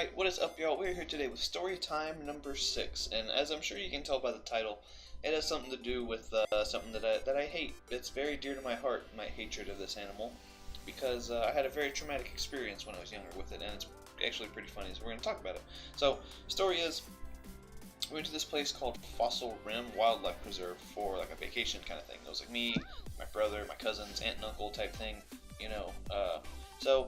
Alright, what is up, y'all? We're here today with story time number 6, and as I'm sure you can tell by the title, it has something to do with something that I hate. It's very dear to my heart, my hatred of this animal, because I had a very traumatic experience when I was younger with it, and it's actually pretty funny, so we're going to talk about it. So, story is, we went to this place called Fossil Rim Wildlife Preserve for like a vacation kind of thing. It was like me, my brother, my cousins, aunt and uncle type thing, you know. So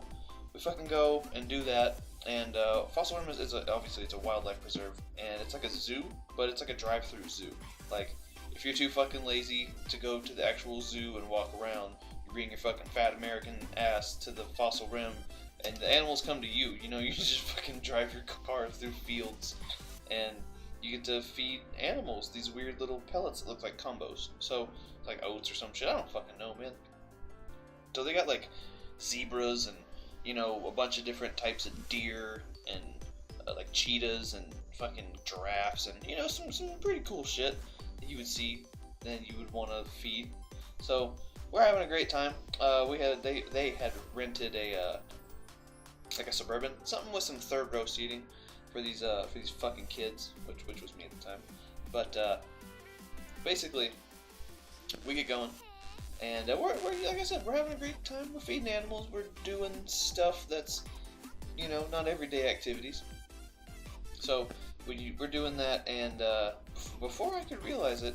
we fucking go and do that. And Fossil Rim is obviously it's a wildlife preserve, and it's like a zoo, but it's like a drive-through zoo. Like, if you're too fucking lazy to go to the actual zoo and walk around, you bring your fucking fat American ass to the Fossil Rim, and the animals come to you. You know, you just fucking drive your car through fields, and you get to feed animals these weird little pellets that look like combos. So, like oats or some shit. I don't fucking know, man. So they got like zebras and, you know, a bunch of different types of deer and like cheetahs and fucking giraffes and, you know, some pretty cool shit that you would see and you would want to feed. So we're having a great time. They had rented a like a Suburban, something with some third row seating for these fucking kids, which was me at the time. But basically, we get going. And we're, like I said, we're having a great time. We're feeding animals. We're doing stuff that's, you know, not everyday activities. So we're doing that, and before I could realize it,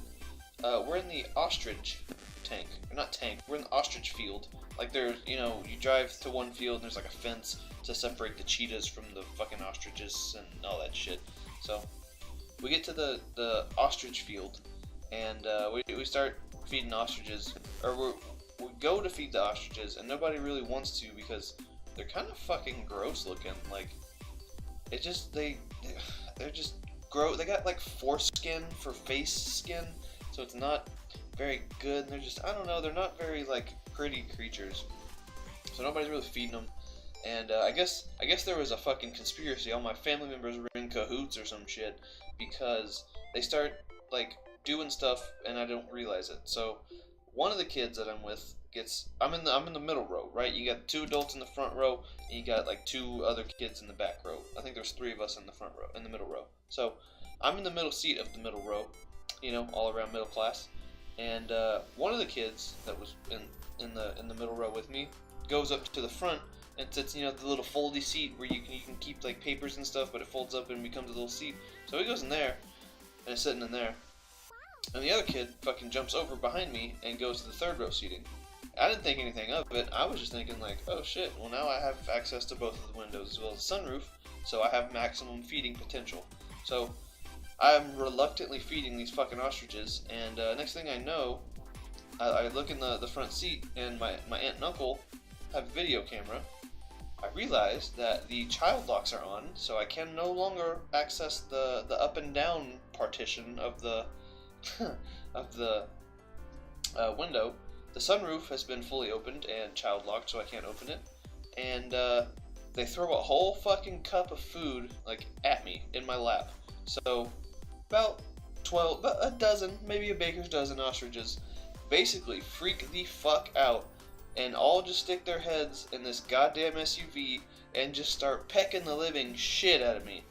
we're in the ostrich tank. Or not tank. We're in the ostrich field. Like there's, you know, you drive to one field and there's like a fence to separate the cheetahs from the fucking ostriches and all that shit. So we get to the ostrich field, and we start feeding ostriches, or we go to feed the ostriches, and nobody really wants to because they're kind of fucking gross looking. Like, it just they're just gross. They got like foreskin for face skin, so it's not very good. And they're just, I don't know, they're not very like pretty creatures, so nobody's really feeding them. And I guess there was a fucking conspiracy. All my family members were in cahoots or some shit, because they start like doing stuff and I don't realize it. So one of the kids that I'm with I'm in the middle row, right? You got 2 adults in the front row, and you got like 2 other kids in the back row. I think there's 3 of us in the front row, in the middle row. So I'm in the middle seat of the middle row, you know, all around middle class. And one of the kids that was in the middle row with me goes up to the front and sits, you know, the little foldy seat where you can keep like papers and stuff, but it folds up and becomes a little seat. So he goes in there and is sitting in there. And the other kid fucking jumps over behind me and goes to the third row seating. I didn't think anything of it. I was just thinking like, oh shit, well now I have access to both of the windows as well as the sunroof, so I have maximum feeding potential. So I'm reluctantly feeding these fucking ostriches, and next thing I know, I look in the front seat, and my aunt and uncle have a video camera. I realize that the child locks are on, so I can no longer access the up and down partition of the window. The sunroof has been fully opened and child locked, so I can't open it. And they throw a whole fucking cup of food like at me in my lap. So about a dozen, maybe a baker's dozen ostriches basically freak the fuck out and all just stick their heads in this goddamn SUV and just start pecking the living shit out of me.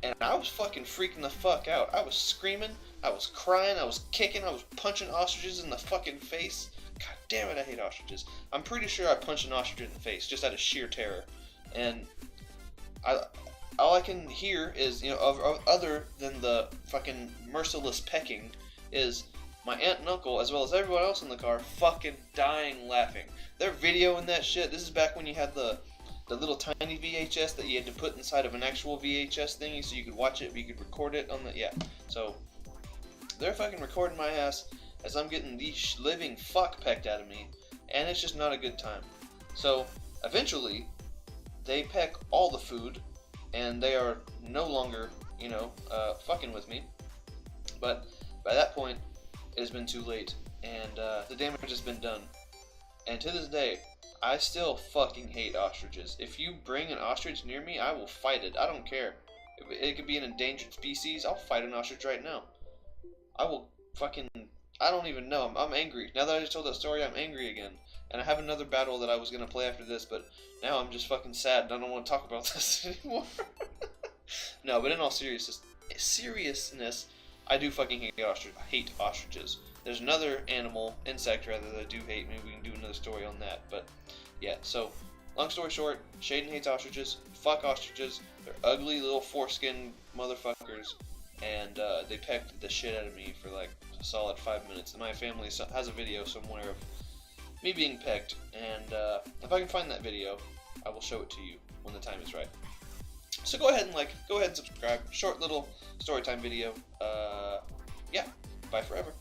And I was fucking freaking the fuck out. I was screaming, I was crying, I was kicking, I was punching ostriches in the fucking face. God damn it, I hate ostriches. I'm pretty sure I punched an ostrich in the face just out of sheer terror. And all I can hear is, you know, other than the fucking merciless pecking, is my aunt and uncle, as well as everyone else in the car, fucking dying laughing. They're videoing that shit. This is back when you had the little tiny VHS that you had to put inside of an actual VHS thingy so you could watch it, but you could record it on the, yeah. So they're fucking recording my ass as I'm getting the living fuck pecked out of me, and it's just not a good time. So eventually they peck all the food, and they are no longer, you know, fucking with me. But by that point, it has been too late, and the damage has been done. And to this day, I still fucking hate ostriches. If you bring an ostrich near me, I will fight it. I don't care. If it could be an endangered species, I'll fight an ostrich right now. I will fucking, I don't even know. I'm angry. Now that I just told that story, I'm angry again. And I have another battle that I was going to play after this, but now I'm just fucking sad and I don't want to talk about this anymore. No, but in all seriousness, I do fucking hate ostriches. There's another animal, insect rather, that I do hate. Maybe we can do another story on that. But yeah, so long story short, Shaden hates ostriches. Fuck ostriches. They're ugly little foreskin motherfuckers, and they pecked the shit out of me for like a solid 5 minutes. And my family has a video somewhere of me being pecked, and if I can find that video, I will show it to you when the time is right. So go ahead and subscribe. Short little storytime video. Yeah, bye forever.